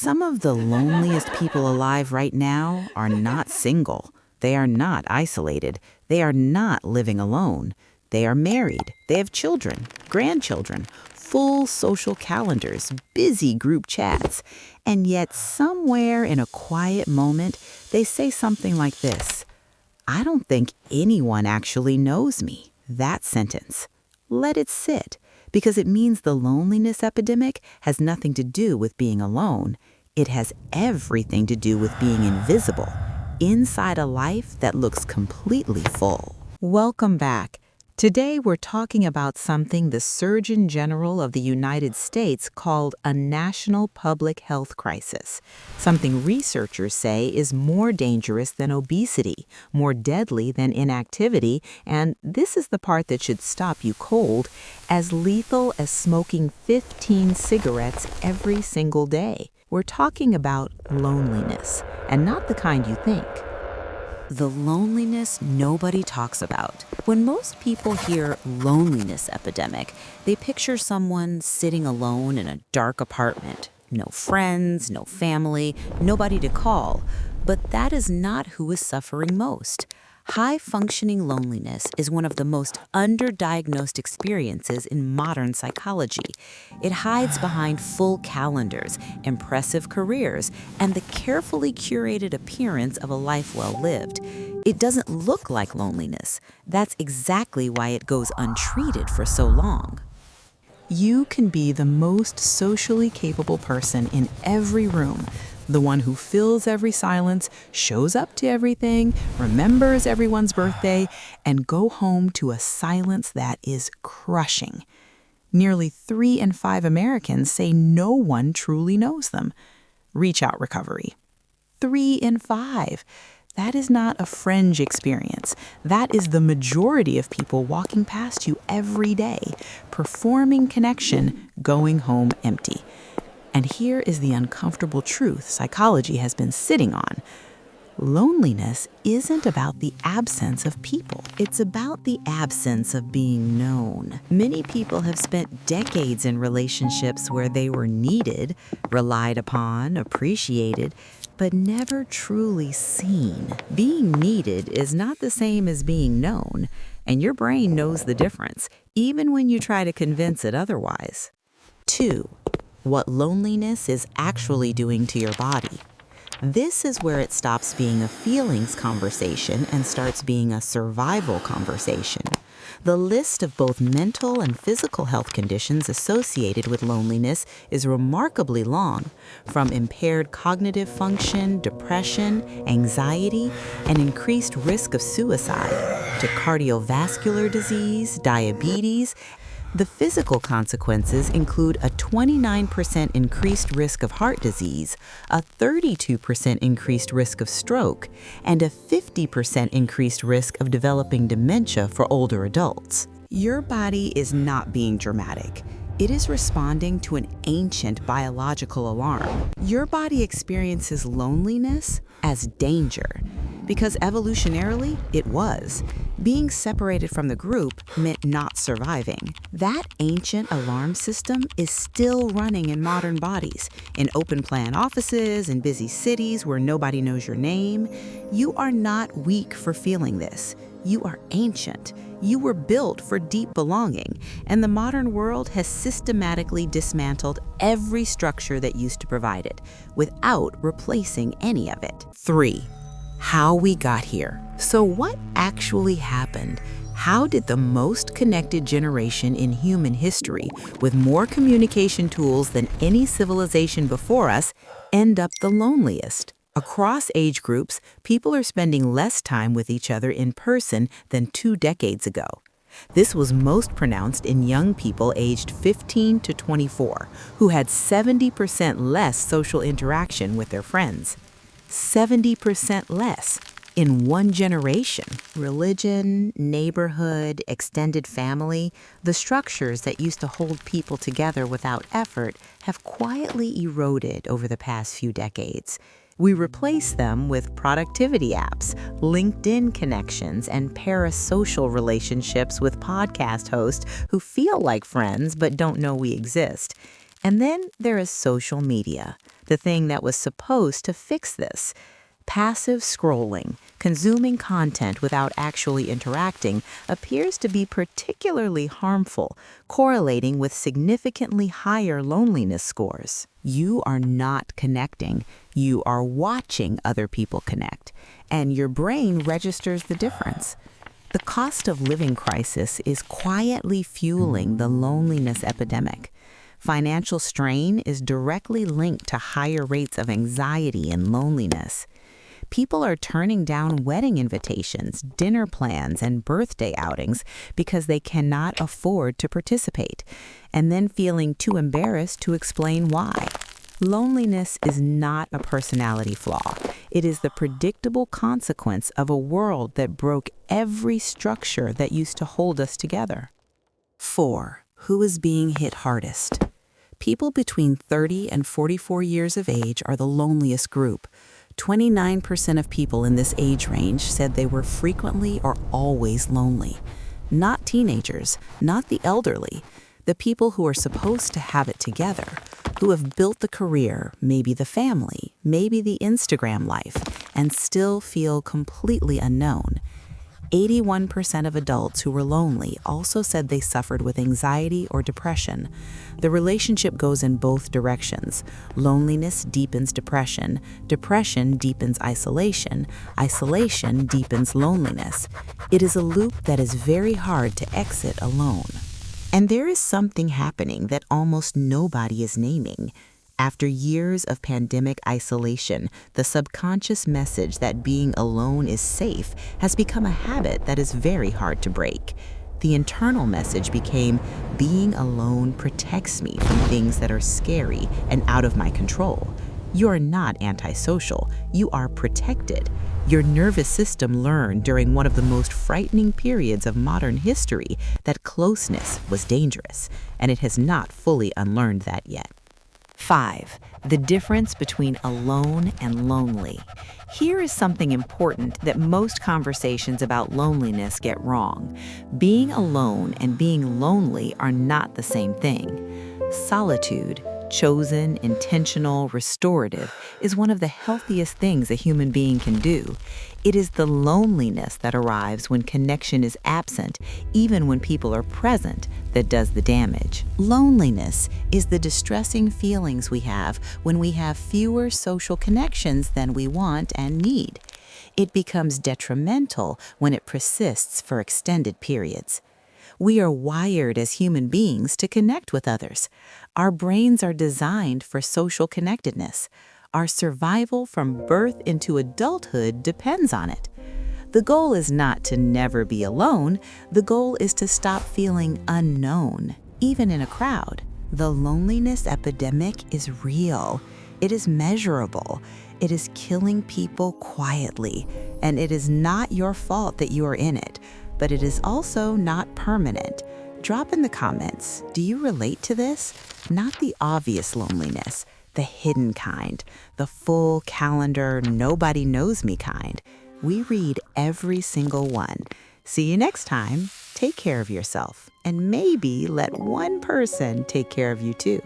Some of the loneliest people alive right now are not single. They are not isolated. They are not living alone. They are married. They have children, grandchildren, full social calendars, busy group chats. And yet somewhere in a quiet moment, they say something like this: "I don't think anyone actually knows me." That sentence. Let it sit, because it means the loneliness epidemic has nothing to do with being alone. It has everything to do with being invisible, inside a life that looks completely full. Welcome back. Today we're talking about something the Surgeon General of the United States called a national public health crisis, something researchers say is more dangerous than obesity, more deadly than inactivity, and this is the part that should stop you cold, as lethal as smoking 15 cigarettes every single day. We're talking about loneliness, and not the kind you think. The loneliness nobody talks about. When most people hear loneliness epidemic, they picture someone sitting alone in a dark apartment. No friends, no family, nobody to call. But that is not who is suffering most. High-functioning loneliness is one of the most underdiagnosed experiences in modern psychology. It hides behind full calendars, impressive careers, and the carefully curated appearance of a life well lived. It doesn't look like loneliness. That's exactly why it goes untreated for so long. You can be the most socially capable person in every room. The one who fills every silence, shows up to everything, remembers everyone's birthday, and go home to a silence that is crushing. Nearly 3 in 5 Americans say no one truly knows them. Reach out recovery. 3 in 5. That is not a fringe experience. That is the majority of people walking past you every day, performing connection, going home empty. And here is the uncomfortable truth psychology has been sitting on. Loneliness isn't about the absence of people. It's about the absence of being known. Many people have spent decades in relationships where they were needed, relied upon, appreciated, but never truly seen. Being needed is not the same as being known, and your brain knows the difference, even when you try to convince it otherwise. 2. What loneliness is actually doing to your body. This is where it stops being a feelings conversation and starts being a survival conversation. The list of both mental and physical health conditions associated with loneliness is remarkably long, from impaired cognitive function, depression, anxiety, and increased risk of suicide, to cardiovascular disease, diabetes. The physical consequences include a 29% increased risk of heart disease, a 32% increased risk of stroke, and a 50% increased risk of developing dementia for older adults. Your body is not being dramatic. It is responding to an ancient biological alarm. Your body experiences loneliness as danger, because evolutionarily, it was. Being separated from the group meant not surviving. That ancient alarm system is still running in modern bodies, in open-plan offices, in busy cities where nobody knows your name. You are not weak for feeling this. You are ancient. You were built for deep belonging, and the modern world has systematically dismantled every structure that used to provide it, without replacing any of it. 3. How we got here. So what actually happened? How did the most connected generation in human history, with more communication tools than any civilization before us, end up the loneliest? Across age groups, people are spending less time with each other in person than 2 decades ago. This was most pronounced in young people aged 15 to 24, who had 70% less social interaction with their friends. 70% less in one generation. Religion, neighborhood, extended family, the structures that used to hold people together without effort have quietly eroded over the past few decades. We replace them with productivity apps, LinkedIn connections, and parasocial relationships with podcast hosts who feel like friends but don't know we exist. And then there is social media, the thing that was supposed to fix this. Passive scrolling, consuming content without actually interacting, appears to be particularly harmful, correlating with significantly higher loneliness scores. You are not connecting, you are watching other people connect, and your brain registers the difference. The cost of living crisis is quietly fueling the loneliness epidemic. Financial strain is directly linked to higher rates of anxiety and loneliness. People are turning down wedding invitations, dinner plans, and birthday outings because they cannot afford to participate, and then feeling too embarrassed to explain why. Loneliness is not a personality flaw. It is the predictable consequence of a world that broke every structure that used to hold us together. 4. Who is being hit hardest? People between 30 and 44 years of age are the loneliest group. 29% of people in this age range said they were frequently or always lonely. Not teenagers, not the elderly, the people who are supposed to have it together, who have built the career, maybe the family, maybe the Instagram life, and still feel completely unknown. 81% of adults who were lonely also said they suffered with anxiety or depression. The relationship goes in both directions. Loneliness deepens depression. Depression deepens isolation. Isolation deepens loneliness. It is a loop that is very hard to exit alone. And there is something happening that almost nobody is naming. After years of pandemic isolation, the subconscious message that being alone is safe has become a habit that is very hard to break. The internal message became, being alone protects me from things that are scary and out of my control. You are not antisocial, you are protected. Your nervous system learned during one of the most frightening periods of modern history that closeness was dangerous, and it has not fully unlearned that yet. 5. The difference between alone and lonely. Here is something important that most conversations about loneliness get wrong. Being alone and being lonely are not the same thing. Solitude, chosen, intentional, restorative, is one of the healthiest things a human being can do. It is the loneliness that arrives when connection is absent, even when people are present, that does the damage. Loneliness is the distressing feelings we have when we have fewer social connections than we want and need. It becomes detrimental when it persists for extended periods. We are wired as human beings to connect with others. Our brains are designed for social connectedness. Our survival from birth into adulthood depends on it. The goal is not to never be alone. The goal is to stop feeling unknown, even in a crowd. The loneliness epidemic is real. It is measurable. It is killing people quietly. And it is not your fault that you are in it, but it is also not permanent. Drop in the comments, do you relate to this? Not the obvious loneliness, the hidden kind, the full calendar, nobody knows me kind. We read every single one. See you next time. Take care of yourself, and maybe let one person take care of you too.